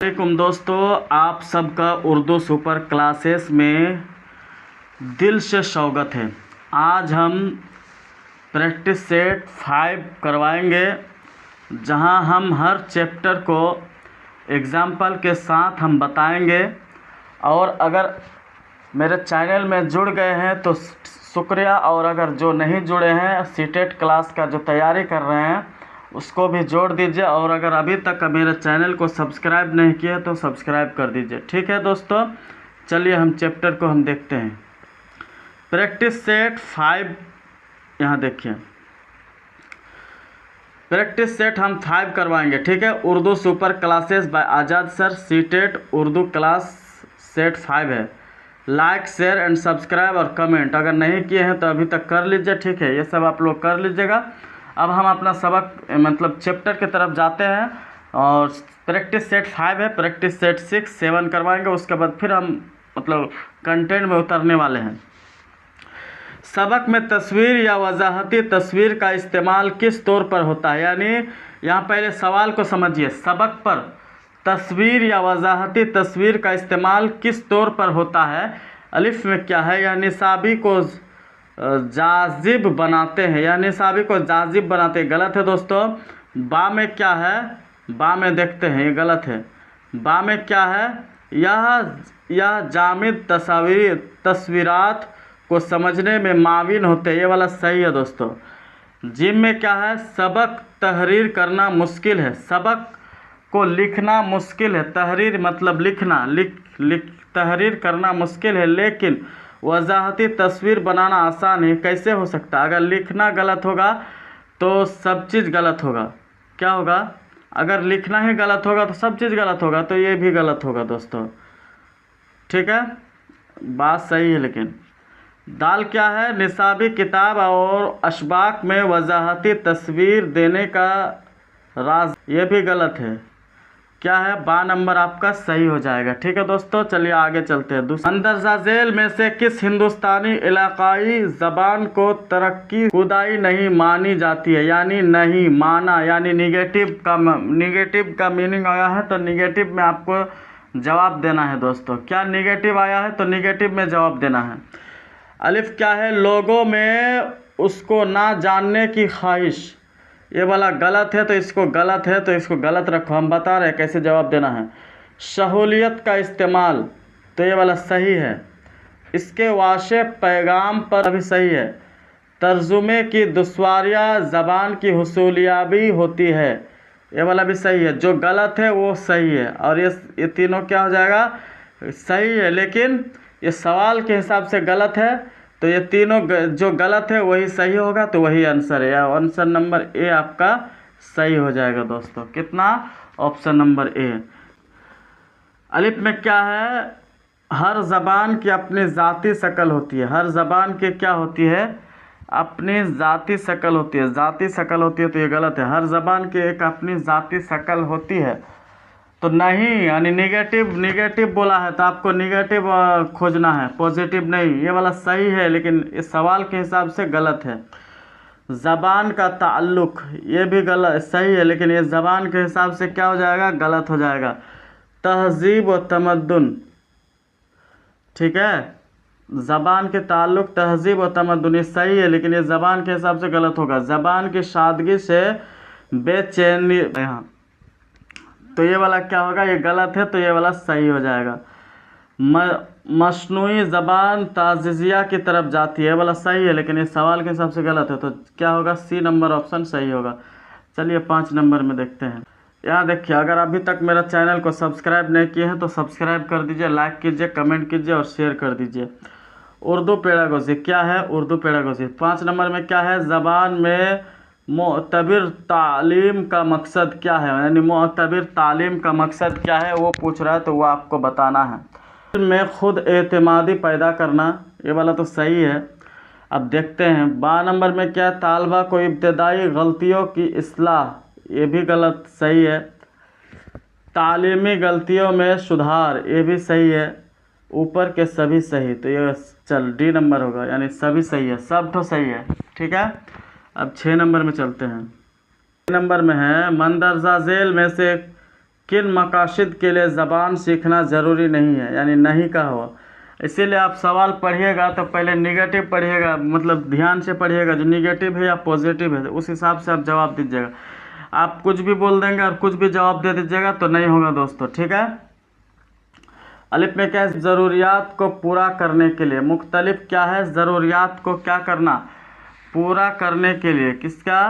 वालेकुम दोस्तों, आप सबका उर्दू सुपर क्लासेस में दिल से स्वागत है। आज हम प्रैक्टिस सेट 5 करवाएंगे, जहां हम हर चैप्टर को एग्जाम्पल के साथ हम बताएंगे। और अगर मेरे चैनल में जुड़ गए हैं तो शुक्रिया, और अगर जो नहीं जुड़े हैं सीटेट क्लास का जो तैयारी कर रहे हैं उसको भी जोड़ दीजिए। और अगर अभी तक मेरे चैनल को सब्सक्राइब नहीं किया तो सब्सक्राइब कर दीजिए। ठीक है दोस्तों, चलिए हम चैप्टर को हम देखते हैं। प्रैक्टिस सेट 5, यहाँ देखिए प्रैक्टिस सेट हम 5 करवाएंगे। ठीक है, उर्दू सुपर क्लासेस बाय आज़ाद sir, CTET Urdu class set 5 है। लाइक, शेयर एंड सब्सक्राइब और कमेंट अगर नहीं किए हैं तो अभी तक कर लीजिए। ठीक है, ये सब आप लोग कर लीजिएगा। अब हम अपना सबक मतलब चैप्टर की तरफ जाते हैं। और प्रैक्टिस सेट 5 है, प्रैक्टिस सेट 6, 7 करवाएंगे। उसके बाद फिर हम मतलब कंटेंट में उतरने वाले हैं। सबक में तस्वीर या वजाहती तस्वीर का इस्तेमाल किस तौर पर होता है, यानी यहाँ पहले सवाल को समझिए। सबक पर तस्वीर या वजाहती तस्वीर का इस्तेमाल किस तौर पर होता है। अलिफ में क्या है, या निसाबी को जाजिब बनाते हैं, या निसाबी को जाजिब बनाते हैं। गलत है दोस्तों। बा में क्या है, बा में देखते हैं, ये गलत है। बा में क्या है, यह जामिद तस्वीरात को समझने में माविन होते हैं, ये वाला सही है दोस्तों। जिम में क्या है, सबक तहरीर करना मुश्किल है, सबक को लिखना मुश्किल है। तहरीर मतलब लिखना, तहरीर करना मुश्किल है, लेकिन वजाहती तस्वीर बनाना आसान है। कैसे हो सकता है? अगर लिखना गलत होगा तो सब चीज़ गलत होगा। क्या होगा? अगर लिखना ही गलत होगा तो सब चीज़ गलत होगा, तो ये भी गलत होगा दोस्तों। ठीक है, बात सही है। लेकिन दाल क्या है, निसाबी किताब और अशबाक में वजाहती तस्वीर देने का राज, ये भी गलत है। क्या है? बा नंबर आपका सही हो जाएगा। ठीक है दोस्तों, चलिए आगे चलते हैं। मंदरजा झेल में से किस हिंदुस्तानी इलाकाई ज़बान को तरक्की खुदाई नहीं मानी जाती है, यानी नहीं माना, यानी निगेटिव का मीनिंग आया है तो निगेटिव में आपको जवाब देना है दोस्तों। क्या निगेटिव आया है तो निगेटिव में जवाब देना है। अलिफ क्या है, लोगों में उसको ना जानने की ख्वाहिश, ये वाला गलत है तो इसको गलत है तो इसको गलत रखो। हम बता रहे हैं कैसे जवाब देना है। सहूलियत का इस्तेमाल, तो ये वाला सही है। इसके वाशे पैगाम पर भी सही है। तर्जुमे की दुश्वारियाँ ज़बान की हुसूलियाबी होती है, ये वाला भी सही है। जो गलत है वो सही है, और ये तीनों क्या हो जाएगा, सही है। लेकिन ये सवाल के हिसाब से गलत है, तो ये तीनों जो गलत है वही सही होगा, तो वही आंसर है। आंसर नंबर ए आपका सही हो जाएगा दोस्तों। कितना? Option number A. अलिफ में क्या है, हर ज़बान की अपनी ज़ाती शक्ल होती है। हर ज़बान की क्या होती है, अपनी ज़ाती शक्ल होती है। ज़ाती शक्ल होती है तो ये गलत है। हर ज़बान की एक अपनी ज़ाती शक्ल होती है, तो नहीं, यानी निगेटिव बोला है तो आपको निगेटिव खोजना है, पॉजिटिव नहीं। ये वाला सही है, लेकिन इस सवाल के हिसाब से गलत है। ज़बान का ताल्लुक़, ये भी गलत सही है, लेकिन ये ज़बान के हिसाब से क्या हो जाएगा, गलत हो जाएगा। तहज़ीब व तमद्दुन, ठीक है, ज़बान के ताल्लुक़ तहज़ीब व तमद्दुन, ये सही है, लेकिन ये ज़बान के हिसाब से गलत होगा। ज़बान की सादगी से बेचैनी, यहाँ तो ये वाला क्या होगा, ये गलत है तो ये वाला सही हो जाएगा। मस्नूई ज़बान ताज़िया की तरफ जाती है, ये वाला सही है, लेकिन ये सवाल के हिसाब से गलत है, तो क्या होगा, सी नंबर ऑप्शन सही होगा। चलिए 5 नंबर में देखते हैं। यहाँ देखिए, अगर अभी तक मेरा चैनल को सब्सक्राइब नहीं किए हैं तो सब्सक्राइब कर दीजिए, लाइक कीजिए, कमेंट कीजिए और शेयर कर दीजिए। उर्दू पेडागोजी क्या है, उर्दू पेडागोजी 5 नंबर में क्या है, ज़बान में मोतबिर तालीम का मकसद क्या है, यानी मोतबिर तालीम का मकसद क्या है वो पूछ रहा है, तो वो आपको बताना है। में खुद एतमादी पैदा करना, ये वाला तो सही है। अब देखते हैं बा नंबर में क्या है, तालबा को इब्तदाई गलतियों की इस्लाह, ये भी गलत, सही है। तालीमी गलतियों में सुधार, ये भी सही है। ऊपर के सभी सही, तो ये चल डी नंबर होगा, यानी सभी सही है, सब तो सही है। ठीक है, अब 6 नंबर में चलते हैं। 6 नंबर में है, मंदरजा झेल में से किन मकासद के लिए ज़बान सीखना ज़रूरी नहीं है, यानी नहीं का हो। इसीलिए आप सवाल पढ़िएगा तो पहले निगेटिव पढ़िएगा, मतलब ध्यान से पढ़िएगा, जो निगेटिव है या पॉजिटिव है उस हिसाब से आप जवाब दीजिएगा। आप कुछ भी बोल देंगे और कुछ भी जवाब दे दीजिएगा तो नहीं होगा दोस्तों, ठीक है। अलिफ में क्या है, ज़रूरियात को पूरा करने के लिए। मुख्तलिफ क्या है, ज़रूरियात को क्या करना, पूरा करने के लिए। किसका,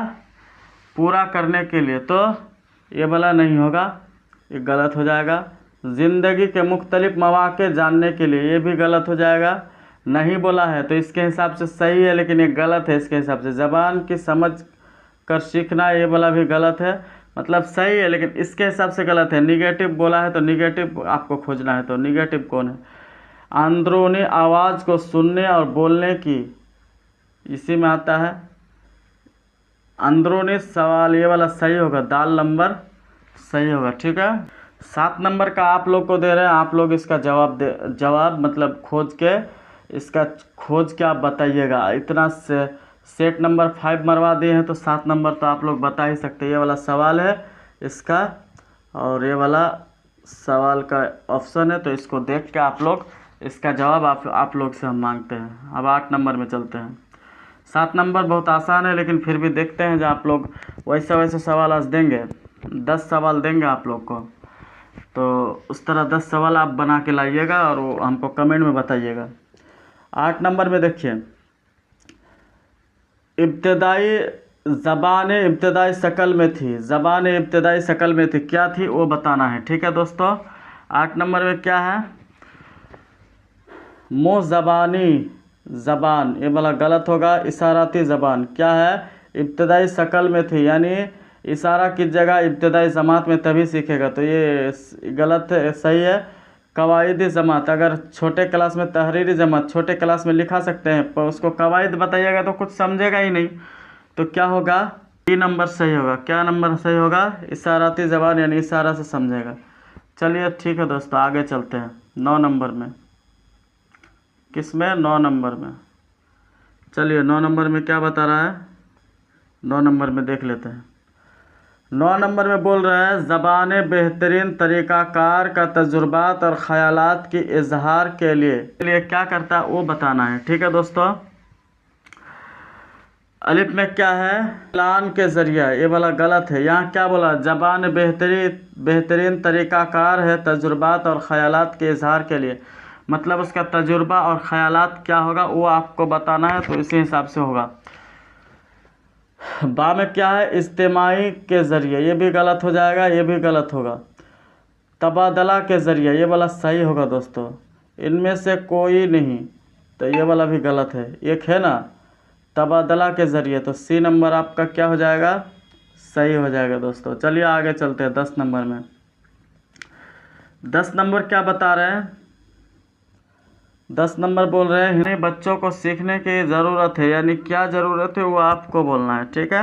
पूरा करने के लिए, तो ये वाला नहीं होगा, ये गलत हो जाएगा। ज़िंदगी के मुख्तलिफ मौक़े जानने के लिए, ये भी गलत हो जाएगा, नहीं बोला है तो इसके हिसाब से सही है, लेकिन ये गलत है इसके हिसाब से। ज़बान की समझ कर सीखना, ये वाला भी गलत है, मतलब सही है लेकिन इसके हिसाब से गलत है। निगेटिव बोला है तो निगेटिव आपको खोजना है, तो निगेटिव कौन है। अंदरूनी आवाज़ को सुनने और बोलने की, इसी में आता है अंदरूनी सवाल, ये वाला सही होगा, दाल नंबर सही होगा, ठीक है। 7 नंबर का आप लोग को दे रहे हैं, आप लोग इसका जवाब मतलब खोज के, इसका खोज के आप बताइएगा। इतना से सेट नंबर 5 मरवा दिए हैं तो 7 नंबर तो आप लोग बता ही सकते हैं। ये वाला सवाल है इसका, और ये वाला सवाल का ऑप्शन है, तो इसको देख के आप लोग इसका जवाब आप लोग से हम मांगते हैं। अब 8 नंबर में चलते हैं। 7 नंबर बहुत आसान है, लेकिन फिर भी देखते हैं जो आप लोग वैसे सवाल आज देंगे। 10 सवाल देंगे आप लोग को, तो उस तरह 10 सवाल आप बना के लाइएगा और वो हमको कमेंट में बताइएगा। 8 नंबर में देखिए, इब्तदाई ज़बान इब्तदाई शक्ल में थी, ज़बान इब्तदाई शक्ल में थी, क्या थी वो बताना है, ठीक है दोस्तों। 8 नंबर में क्या है, मुँह ज़बानी ज़बान, ये वाला गलत होगा। इशाराती ज़बान क्या है, इब्तदाई शक्ल में थी, यानी इशारा की जगह इब्तदाई जमात में तभी सीखेगा, तो ये गलत है, सही है। कवायदी जमात, अगर छोटे क्लास में तहरीरी जमात छोटे क्लास में लिखा सकते हैं, पर उसको कवायद बताइएगा तो कुछ समझेगा ही नहीं, तो क्या होगा, 3 नंबर सही होगा। क्या नंबर सही होगा, इशाराती ज़बान, यानी इशारा से समझेगा। चलिए ठीक है दोस्तों, आगे चलते हैं। 9 नंबर में, किस में, 9 नंबर में। चलिए 9 नंबर में क्या बता रहा है, 9 नंबर में देख लेते हैं। 9 नंबर में बोल रहा है, ज़बान बेहतरीन तरीक़ाकार का तजुर्बात और ख़यालात की इजहार के लिए क्या करता है वो बताना है, ठीक है दोस्तों। अलिफ में क्या है, ऐलान के ज़रिए, ये वाला गलत है। यहाँ क्या बोला, ज़बान बेहतरीन तरीक़ाकार है तजुर्बात और ख़यालात के इजहार के लिए, मतलब उसका तजुर्बा और ख़यालात क्या होगा वो आपको बताना है, तो इसी हिसाब से होगा। बा में क्या है, इज्तिमाई के ज़रिए, ये भी गलत हो जाएगा, ये भी गलत होगा। तबादला के ज़रिए, ये वाला सही होगा दोस्तों। इनमें से कोई नहीं, तो ये वाला भी गलत है। एक है ना तबादला के ज़रिए, तो सी नंबर आपका क्या हो जाएगा, सही हो जाएगा दोस्तों। चलिए आगे चलते हैं 10 नंबर में। 10 नंबर क्या बता रहे हैं, 10 नंबर बोल रहे हैं, हिंदी बच्चों को सीखने की ज़रूरत है, यानी क्या ज़रूरत है वो आपको बोलना है, ठीक है।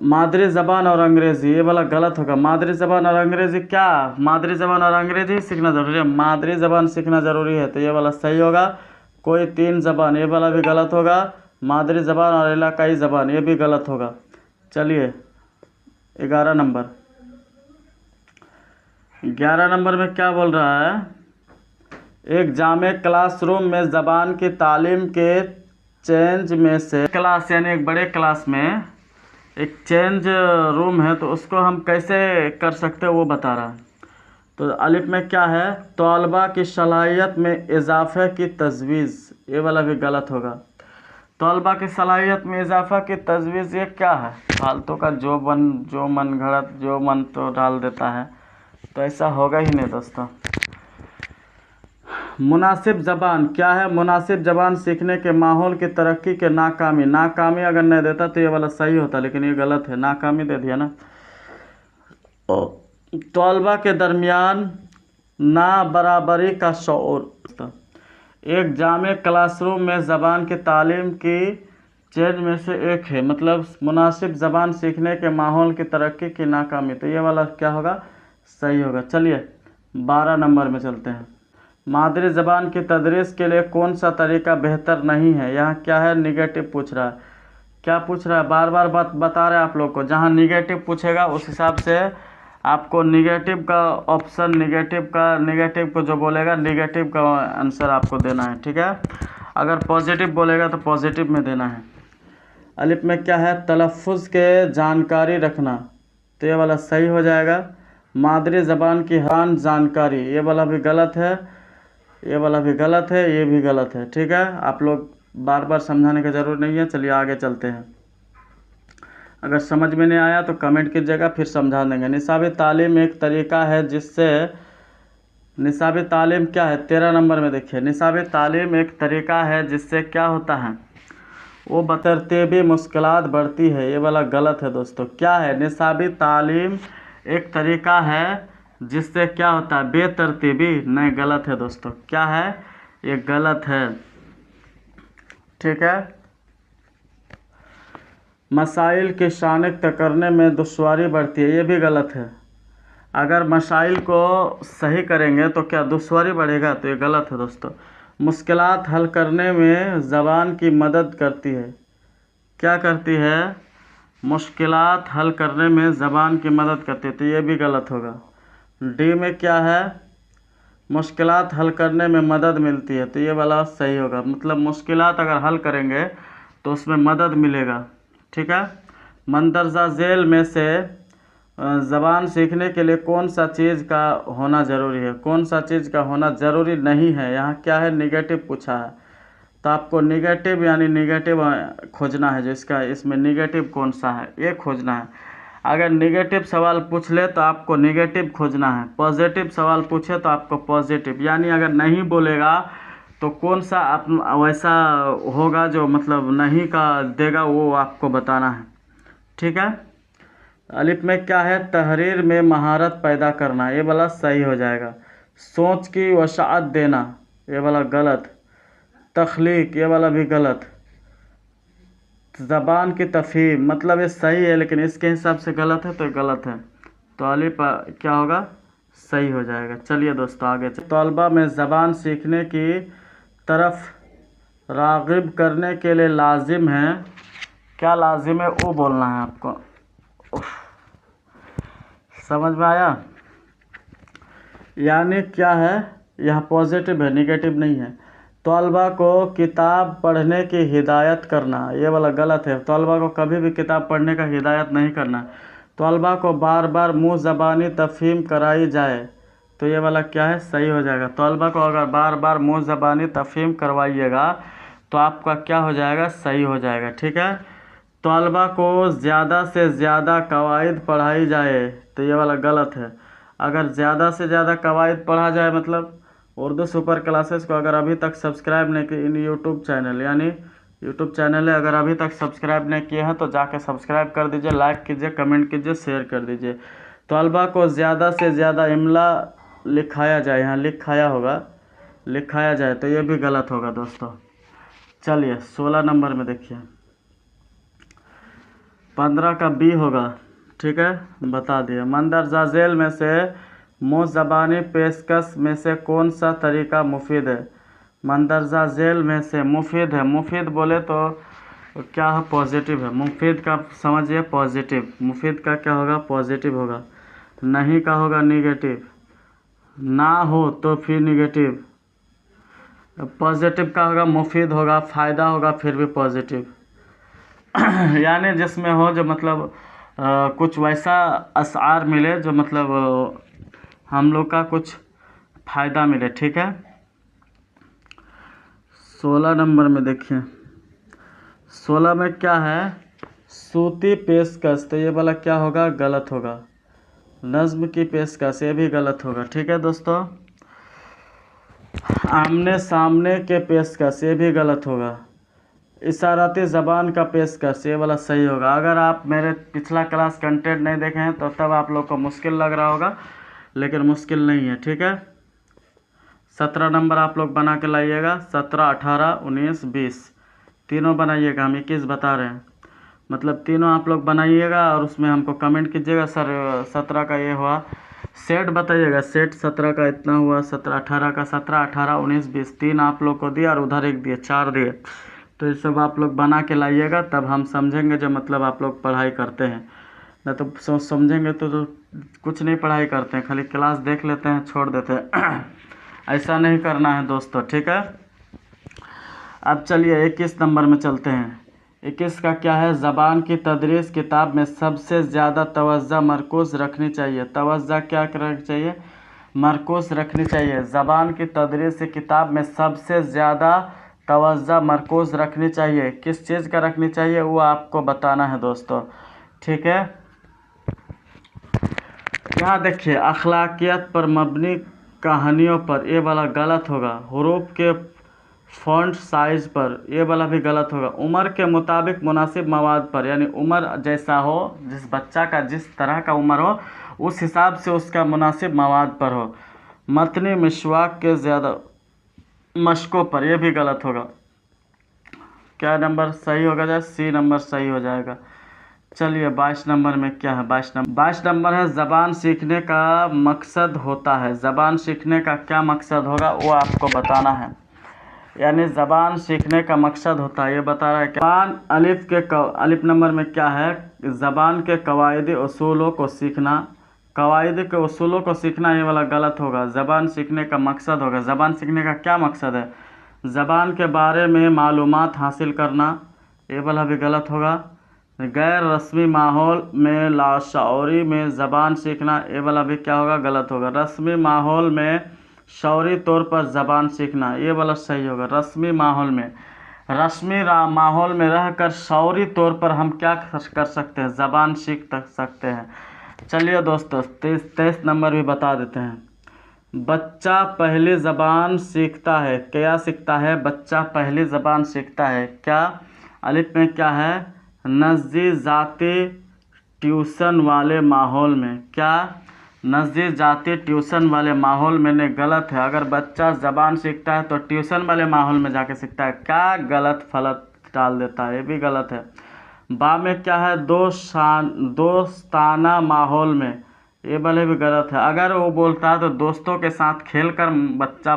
मादरी ज़बान और अंग्रेज़ी, ये वाला गलत होगा। मादरी ज़बान और अंग्रेज़ी, क्या मादरी ज़बान और अंग्रेज़ी सीखना ज़रूरी है, मादरी ज़बान सीखना ज़रूरी है, तो ये वाला सही होगा। कोई 3 ज़बान, ये वाला भी गलत होगा। मादरी ज़बान और इलाकाई ज़बान, ये भी गलत होगा। चलिए 11 नंबर, 11 नंबर में क्या बोल रहा है, एक जामे क्लासरूम में ज़बान की तालीम के चेंज में से क्लास, यानी एक बड़े क्लास में एक चेंज रूम है, तो उसको हम कैसे कर सकते हैं वो बता रहा है। तो अलिफ में क्या है, तलबा की सलाहियत में इजाफे की तजवीज़, ये वाला भी गलत होगा। तलबा की सलाहियत में इजाफा की तजवीज़, ये क्या है, फालतू का जो मन घड़त जो मन तो डाल देता है, तो ऐसा होगा ही नहीं दोस्तों। मुनासिब ज़बान क्या है, मुनासिब ज़बान सीखने के माहौल की तरक्की के नाकामी अगर नहीं देता तो ये वाला सही होता, लेकिन ये गलत है, नाकामी दे दिया ना। तलबा के दरमियान ना बराबरी का शऊर, एक जामे क्लासरूम में ज़बान की तालीम की चेंज में से एक है, मतलब मुनासिब ज़बान सीखने के माहौल की तरक्की की नाकामी, तो ये वाला क्या होगा, सही होगा। चलिए 12 नंबर में चलते हैं। मादरी ज़बान की तदरीस के लिए कौन सा तरीका बेहतर नहीं है, यहाँ क्या है, निगेटिव पूछ रहा है। क्या पूछ रहा है, बार बार बात बता रहे हैं आप लोग को, जहाँ निगेटिव पूछेगा उस हिसाब से आपको निगेटिव का ऑप्शन, निगेटिव को जो बोलेगा निगेटिव का आंसर आपको देना है, ठीक है। अगर पॉजिटिव बोलेगा तो पॉजिटिव में देना है। अलिफ में क्या है, तलफ़ुज़ के जानकारी रखना, तो ये वाला सही हो जाएगा। मादरी ज़बान की हान जानकारी, ये वाला भी गलत है, ये वाला भी गलत है, ये भी गलत है, ठीक है। आप लोग बार बार समझाने की ज़रूरत नहीं है। चलिए आगे चलते हैं। अगर समझ में नहीं आया तो कमेंट कीजिएगा, फिर समझा देंगे। निसाबी तालीम एक तरीक़ा है जिससे, निसाबी तालीम क्या है, 13 नंबर में देखिए। निसाबी तालीम एक तरीक़ा है जिससे क्या होता है, वो बतरतीबी मुश्किलात बढ़ती है, ये वाला गलत है दोस्तों। क्या है, निसाबी तालीम एक तरीक़ा है जिससे क्या होता है, बेतरतीबी, नहीं गलत है दोस्तों। क्या है, ये गलत है, ठीक है। मसाइल की शानिख्त करने में दुश्वारी बढ़ती है, ये भी गलत है। अगर मसाइल को सही करेंगे तो क्या दुश्वारी बढ़ेगा, तो ये गलत है दोस्तों। मुश्किलात हल करने में ज़बान की मदद करती है, क्या करती है, मुश्किलात हल करने में ज़बान की मदद करती है, तो ये भी गलत होगा। डी में क्या है, मुश्किलात हल करने में मदद मिलती है, तो ये वाला सही होगा। मतलब मुश्किलात अगर हल करेंगे तो उसमें मदद मिलेगा, ठीक है। मंदरजा झेल में से ज़बान सीखने के लिए कौन सा चीज़ का होना ज़रूरी है, कौन सा चीज़ का होना ज़रूरी नहीं है। यहाँ क्या है, निगेटिव पूछा है, तो आपको निगेटिव यानी निगेटिव खोजना है, जिसका इसमें निगेटिव कौन सा है ये खोजना है। अगर निगेटिव सवाल पूछ ले तो आपको निगेटिव खोजना है, पॉजिटिव सवाल पूछे तो आपको पॉजिटिव, यानी अगर नहीं बोलेगा तो कौन सा आप वैसा होगा जो मतलब नहीं का देगा, वो आपको बताना है, ठीक है। अलिफ में क्या है, तहरीर में महारत पैदा करना, ये वाला सही हो जाएगा। सोच की वसाअत देना, ये वाला गलत। तख्लीक, ये वाला भी गलत। ज़बान की तफ़हीम, मतलब ये सही है लेकिन इसके हिसाब से गलत है, तो गलत है। तो अलिफ क्या होगा, सही हो जाएगा। चलिए दोस्तों आगे तलबा में ज़बान सीखने की तरफ राग़िब करने के लिए लाजिम है, क्या लाजिम है वो बोलना है आपको। समझ में आया, यानी क्या है, यह पॉजिटिव है, निगेटिव नहीं है। तलबा को किताब पढ़ने की हिदायत करना, ये वाला गलत है। तलबा को कभी भी किताब पढ़ने का हिदायत नहीं करना। तलबा को बार बार मुँह ज़बानी तफ़हीम कराई जाए, तो ये वाला क्या है, सही हो जाएगा। तलबा को अगर बार बार मुँह ज़बानी तफ़हीम करवाइएगा तो आपका क्या हो जाएगा, सही हो जाएगा, ठीक है। तलबा को ज़्यादा से ज़्यादा कवायद पढ़ाई जाए, तो ये वाला गलत है। अगर ज़्यादा से ज़्यादा कवायद पढ़ा जाए, मतलब उर्दू सुपर क्लासेस को अगर अभी तक सब्सक्राइब नहीं किए, इन यूट्यूब चैनल यानी यूट्यूब चैनल है, अगर अभी तक सब्सक्राइब नहीं किए हैं तो जाके सब्सक्राइब कर दीजिए, लाइक कीजिए, कमेंट कीजिए, शेयर कर दीजिए। तलबा को ज़्यादा से ज़्यादा इमला लिखाया जाए, यहाँ लिखाया होगा, लिखाया जाए, तो ये भी गलत होगा दोस्तों। चलिए 16 नंबर में देखिए, 15 का बी होगा, ठीक है, बता दिए। मंदरजा झेल में से मुँह ज़बानी पेशकश में से कौन सा तरीक़ा मुफीद है। मंदरजा झेल में से मुफीद है, मुफीद बोले तो क्या है, पॉजिटिव है। मुफीद का समझिए पॉजिटिव, मुफीद का क्या होगा, पॉजिटिव होगा। नहीं का होगा निगेटिव, ना हो तो फिर निगेटिव। पॉजिटिव का होगा मुफीद होगा, फ़ायदा होगा, फिर भी पॉजिटिव यानी जिसमें हो जो मतलब कुछ वैसा अशार मिले जो मतलब हम लोग का कुछ फ़ायदा मिले, ठीक है। 16 नंबर में देखिए, 16 में क्या है, सूती पेशकश, तो ये वाला क्या होगा, गलत होगा। नज़्म की पेशकश, ये भी गलत होगा, ठीक है दोस्तों। आमने सामने के पेशकश, ये भी गलत होगा। इशाराती ज़बान का पेशकश, ये वाला सही होगा। अगर आप मेरे पिछला क्लास कंटेंट नहीं देखे हैं तो तब आप लोग को मुश्किल लग रहा होगा, लेकिन मुश्किल नहीं है, ठीक है। 17 नंबर आप लोग बना के लाइएगा, 17, 18, 19, 20 तीनों बनाइएगा। हम 21 बता रहे हैं, मतलब तीनों आप लोग बनाइएगा और उसमें हमको कमेंट कीजिएगा, सर 17 का ये हुआ, सेट बताइएगा, सेट 17 का इतना हुआ, 17, 18 का 17, 18, 19, 20 तीन आप लोग को दिया और उधर एक दिए, 4 दिए। तो ये सब आप लोग बना के लाइएगा, तब हम समझेंगे जो मतलब आप लोग पढ़ाई करते हैं, नहीं तो समझेंगे तो कुछ नहीं पढ़ाई करते हैं, खाली क्लास देख लेते हैं छोड़ देते हैं। ऐसा नहीं करना है दोस्तों, ठीक है। अब चलिए 21 नंबर में चलते हैं। 21 का क्या है, ज़बान की तदरीस किताब में सबसे ज़्यादा तवज्जो मरकूज़ रखनी चाहिए। तवज्जो क्या रखनी चाहिए, मरकूज़ रखनी चाहिए। ज़बान की तदरीस किताब में सबसे ज़्यादा तवज्जो मरकूज़ रखनी चाहिए। किस चीज़ का रखनी चाहिए वो आपको बताना है दोस्तों, ठीक है। यहाँ देखिए, अखलाकियत पर मबनी कहानियों पर, ये वाला गलत होगा। हुरूफ के फ़ॉन्ट साइज़ पर, ये वाला भी गलत होगा। उम्र के मुताबिक मुनासिब मवाद पर, यानी उम्र जैसा हो, जिस बच्चा का जिस तरह का उम्र हो उस हिसाब से उसका मुनासिब मवाद पर हो। मतनी मिसवाक के ज़्यादा मशकों पर, यह भी गलत होगा। क्या नंबर सही होगा जाए, सी नंबर सही हो जाएगा। चलिए 22 नंबर में क्या है, 22 नंबर है, ज़बान सीखने का मकसद होता है। ज़बान सीखने का क्या मकसद होगा वो आपको बताना है, यानी ज़बान सीखने का मकसद होता है, ये बता रहा है। ज़बान अलिफ नंबर में क्या है, ज़बान के कवायदी उसूलों को सीखना। कवायद के उसूलों को सीखना, ये वाला गलत होगा। ज़बान सीखने का मकसद होगा। ज़बान सीखने का क्या मकसद है, ज़बान के बारे में मालूमात हासिल करना, ये वाला भी गलत होगा। गैर रस्मी माहौल में लाशऊरी में ज़बान सीखना, ये वाला भी क्या होगा, गलत होगा। रस्मी माहौल में शौरी तौर पर ज़बान सीखना, ये वाला सही होगा। रस्मी माहौल में, रस्मी माहौल में रहकर शौरी तौर पर हम क्या कर सकते हैं, ज़बान सीख सकते हैं। चलिए दोस्तों 23 नंबर भी बता देते हैं। बच्चा पहली ज़बान सीखता है, क्या सीखता है, बच्चा पहली ज़बान सीखता है क्या। अलिफ में क्या है, नज़ी जाती ट्यूशन वाले माहौल में, क्या नज़ी जाती ट्यूशन वाले माहौल में, ने गलत है। अगर बच्चा ज़बान सीखता है तो ट्यूशन वाले माहौल में जाके सीखता है, क्या गलत फलत डाल देता है, ये भी गलत है। बा में क्या है, दोस्ताना माहौल में, ये वाले भी गलत है। अगर वो बोलता है तो दोस्तों के साथ खेलकर बच्चा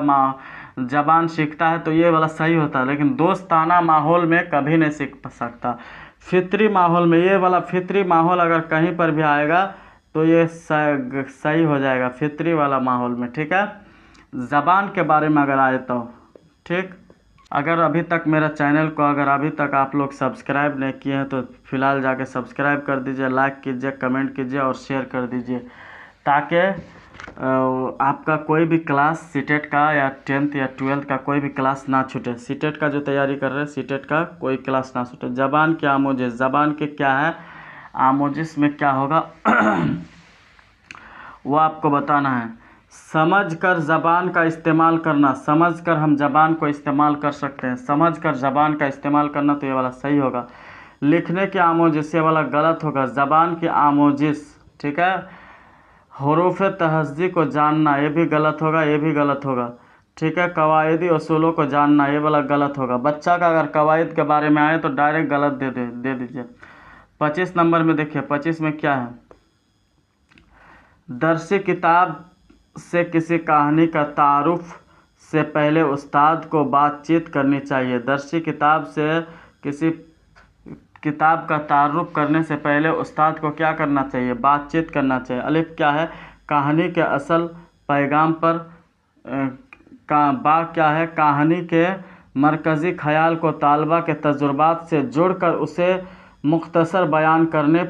ज़बान सीखता है तो ये वाला सही होता है, लेकिन दोस्ताना माहौल में कभी नहीं सीख सकता। फितरी माहौल में, ये वाला फितरी माहौल अगर कहीं पर भी आएगा तो ये सही हो जाएगा, फितरी वाला माहौल में, ठीक है। ज़बान के बारे में अगर आए तो ठीक। अगर अभी तक मेरा चैनल को अगर अभी तक आप लोग सब्सक्राइब नहीं किए हैं तो फ़िलहाल जाके सब्सक्राइब कर दीजिए, लाइक कीजिए, कमेंट कीजिए और शेयर कर दीजिए, ताकि आपका कोई भी क्लास सीटेट का या 10th या 12th का कोई भी क्लास ना छूटे। सीटेट का जो तैयारी कर रहे हैं, सीटेट का कोई क्लास ना छूटे। ज़बान के आमोजिस, ज़बान के क्या है आमोजिस में क्या होगा वो आपको बताना है। समझकर ज़बान का इस्तेमाल करना, समझकर हम ज़बान को इस्तेमाल कर सकते हैं, समझकर ज़बान का इस्तेमाल करना, तो ये वाला सही होगा। लिखने के आमोजिस, ये वाला गलत होगा। ज़बान के आमोजिस, ठीक है। हुरूफ तहज़्ज़ी को जानना, ये भी गलत होगा, ये भी गलत होगा, ठीक है। कवायदी उसूलों को जानना, ये वाला गलत होगा। बच्चा का अगर कवायद के बारे में आए तो डायरेक्ट गलत दे दीजिए। 25 नंबर में देखिए, 25 में क्या है, दरसी किताब से किसी कहानी का तारुफ से पहले उस्ताद को बातचीत करनी चाहिए। दरसी किताब से किसी किताब का तारुफ करने से पहले उस्ताद को क्या करना चाहिए, बातचीत करना चाहिए। अलिफ क्या है, कहानी के असल पैगाम पर, बा क्या है, कहानी के मरकज़ी ख़याल को तालबा के तजुर्बात से जोड़कर उसे मुख्तसर बयान करने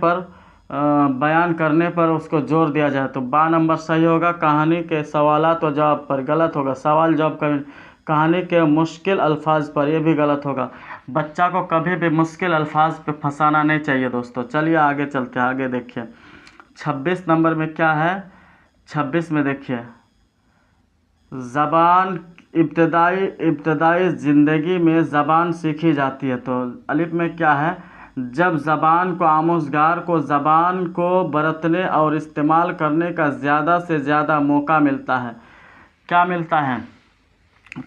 पर उसको जोर दिया जाए, तो बा नंबर सही होगा। कहानी के सवालात व जवाब पर, गलत होगा। सवाल जवाब कहानी के मुश्किल अल्फाज पर, यह भी गलत होगा। बच्चा को कभी भी मुश्किल अल्फाज पे फंसाना नहीं चाहिए दोस्तों। चलिए आगे चलते हैं, आगे देखिए 26 नंबर में क्या है। 26 में देखिए, ज़बान इब्तदाई ज़िंदगी में ज़बान सीखी जाती है, तो अलिफ में क्या है, जब ज़बान को आमोज़गार को ज़बान को बरतने और इस्तेमाल करने का ज़्यादा से ज़्यादा मौका मिलता है। क्या मिलता है,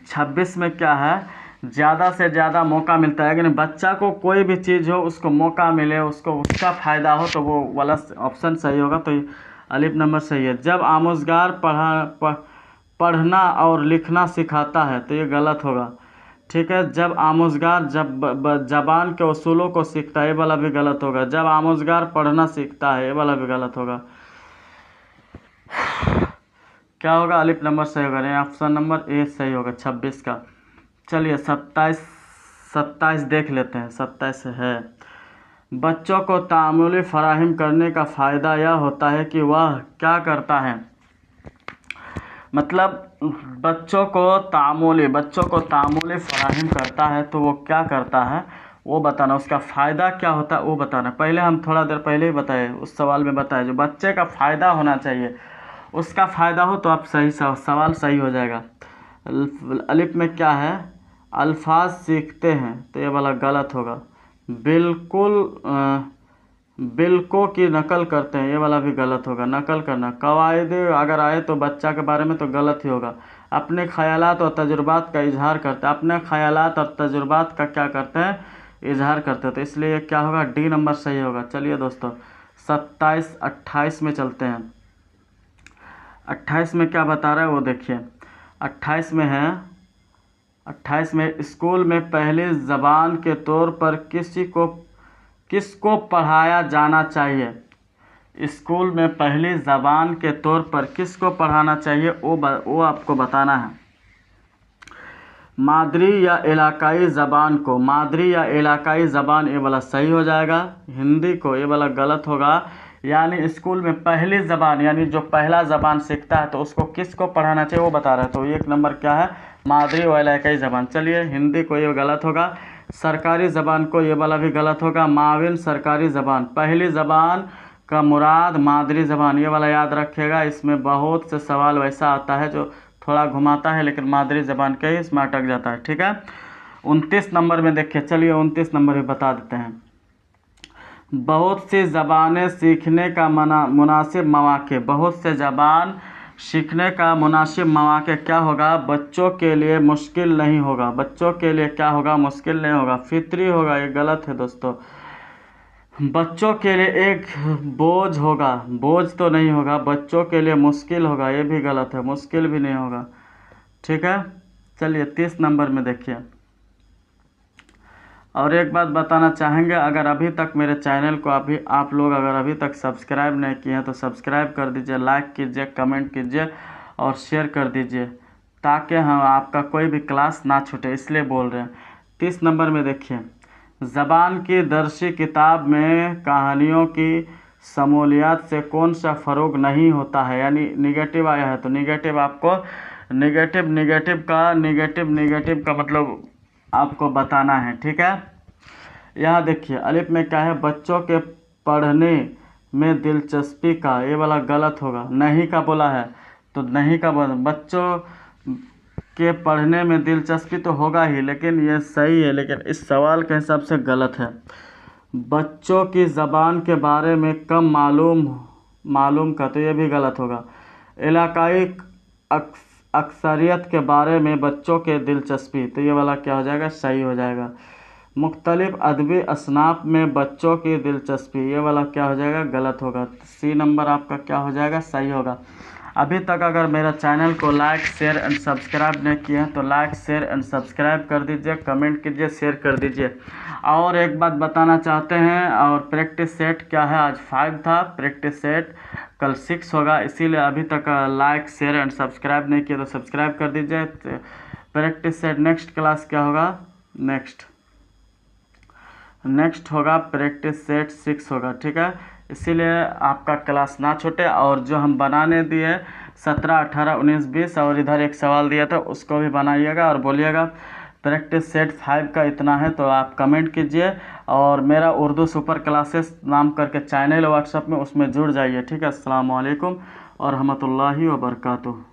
26 में क्या है, ज़्यादा से ज़्यादा मौका मिलता है। लेकिन बच्चा को कोई भी चीज़ हो उसको मौका मिले, उसको उसका फ़ायदा हो, तो वो वाला ऑप्शन सही होगा, तो अलिफ नंबर सही है। जब आमोज़गार पढ़ना और लिखना सिखाता है, तो ये गलत होगा। ठीक है। जब आमोजगार जबान के उसूलों को सीखता है, ये वाला भी गलत होगा। जब आमोजगार पढ़ना सीखता है, ये वाला भी गलत होगा। क्या होगा? अलिफ नंबर सही होगा, नहीं ऑप्शन नंबर ए सही होगा 26 का। चलिए 27 देख लेते हैं। 27 है, बच्चों को तामुली फराहम करने का फ़ायदा यह होता है कि वह क्या करता है, मतलब बच्चों को तामुली फराहम करता है तो वो क्या करता है वो बताना, उसका फ़ायदा क्या होता है वो बताना। पहले हम थोड़ा देर पहले ही बताए, उस सवाल में बताए जो बच्चे का फ़ायदा होना चाहिए, उसका फ़ायदा हो तो आप सही सवाल सही हो जाएगा। अलिफ में क्या है? अल्फाज सीखते हैं, तो ये वाला गलत होगा। बिल्कों की नकल करते हैं, ये वाला भी गलत होगा। नकल करना, कवायद अगर आए तो बच्चा के बारे में तो गलत ही होगा। अपने ख़यालात और तजुर्बात का इजहार करते हैं, अपने ख़यालात और तजुर्बात का क्या करते हैं? इजहार करते हैं, तो इसलिए क्या होगा? डी नंबर सही होगा। चलिए दोस्तों 28 में चलते हैं। 28 में क्या बता रहा है वो देखिए। 28 में है, 28 में स्कूल में पहली ज़बान के तौर पर किसको पढ़ाया जाना चाहिए। स्कूल में पहली ज़बान के तौर पर किसको पढ़ाना चाहिए वो आपको बताना है। मादरी या इलाकाई ज़बान को, मादरी या इलाकाई ज़बान, ये वाला सही हो जाएगा। हिंदी को, ये वाला गलत होगा। यानी स्कूल में पहली ज़बान, यानी जो पहला ज़बान सीखता है तो उसको किसको पढ़ाना चाहिए वो बता रहे हैं। तो एक नंबर क्या है? मादरी व इलाकाई ज़बान। चलिए हिंदी को, ये गलत होगा। सरकारी ज़बान को, ये वाला भी गलत होगा। माविन सरकारी ज़बान, पहली ज़बान का मुराद मादरी ज़बान, ये वाला याद रखिएगा। इसमें बहुत से सवाल वैसा आता है जो थोड़ा घुमाता है लेकिन मादरी ज़बान के ही इसमें अटक जाता है, ठीक है। 29 नंबर में देखिए। चलिए 29 नंबर भी बता देते हैं। बहुत सी ज़बानें सीखने का मुनासिब मौक़े, बहुत से ज़बान सीखने का मुनासिब मौक़े क्या होगा? बच्चों के लिए मुश्किल नहीं होगा, बच्चों के लिए क्या होगा? मुश्किल नहीं होगा, फितरी होगा। ये गलत है दोस्तों। बच्चों के लिए एक बोझ होगा, बोझ तो नहीं होगा। बच्चों के लिए मुश्किल होगा, ये भी गलत है, मुश्किल भी नहीं होगा, ठीक है। चलिए 30 नंबर में देखिए। और एक बात बताना चाहेंगे, अगर अभी तक मेरे चैनल को आप लोग अगर अभी तक सब्सक्राइब नहीं किए हैं तो सब्सक्राइब कर दीजिए, लाइक कीजिए, कमेंट कीजिए और शेयर कर दीजिए ताकि हम आपका कोई भी क्लास ना छूटे, इसलिए बोल रहे हैं। 30 नंबर में देखिए। ज़बान की दरसी किताब में कहानियों की शमूलियत से कौन सा फ़रोग नहीं होता है, यानी निगेटिव आया है तो निगेटिव आपको निगेटिव का मतलब आपको बताना है, ठीक है। यहाँ देखिए अलिफ में क्या है? बच्चों के पढ़ने में दिलचस्पी का, ये वाला गलत होगा। नहीं का बोला है तो नहीं का बोला। बच्चों के पढ़ने में दिलचस्पी तो होगा ही, लेकिन ये सही है, लेकिन इस सवाल के हिसाब से गलत है। बच्चों की ज़बान के बारे में कम मालूम का, तो ये भी गलत होगा। इलाकाई अक्सरियत के बारे में बच्चों के दिलचस्पी, तो ये वाला क्या हो जाएगा? सही हो जाएगा। मुख्तलिफ अदबी असनाफ में बच्चों की दिलचस्पी, ये वाला क्या हो जाएगा? गलत होगा। सी नंबर आपका क्या हो जाएगा? सही होगा। अभी तक अगर मेरा चैनल को लाइक शेयर एंड सब्सक्राइब नहीं किए हैं तो लाइक शेयर एंड सब्सक्राइब कर दीजिए, कमेंट कीजिए, शेयर कर दीजिए। और एक बात बताना चाहते हैं, और प्रैक्टिस सेट क्या है? आज 5 था, प्रैक्टिस सेट कल 6 होगा, इसीलिए अभी तक लाइक शेयर एंड सब्सक्राइब नहीं किया तो सब्सक्राइब कर दीजिए। प्रैक्टिस सेट नेक्स्ट क्लास क्या होगा? नेक्स्ट होगा प्रैक्टिस सेट 6 होगा, ठीक है। इसीलिए आपका क्लास ना छूटे। और जो हम बनाने दिए 17, 18, 19, 20 और इधर एक सवाल दिया था उसको भी बनाइएगा और बोलिएगा प्रैक्टिस सेट 5 का इतना है, तो आप कमेंट कीजिए। और मेरा उर्दू सुपर क्लासेस नाम करके चैनल व्हाट्सएप में, उसमें जुड़ जाइए, ठीक है। अस्सलाम वालेकुम और रहमतुल्लाहि व बरकातुहू।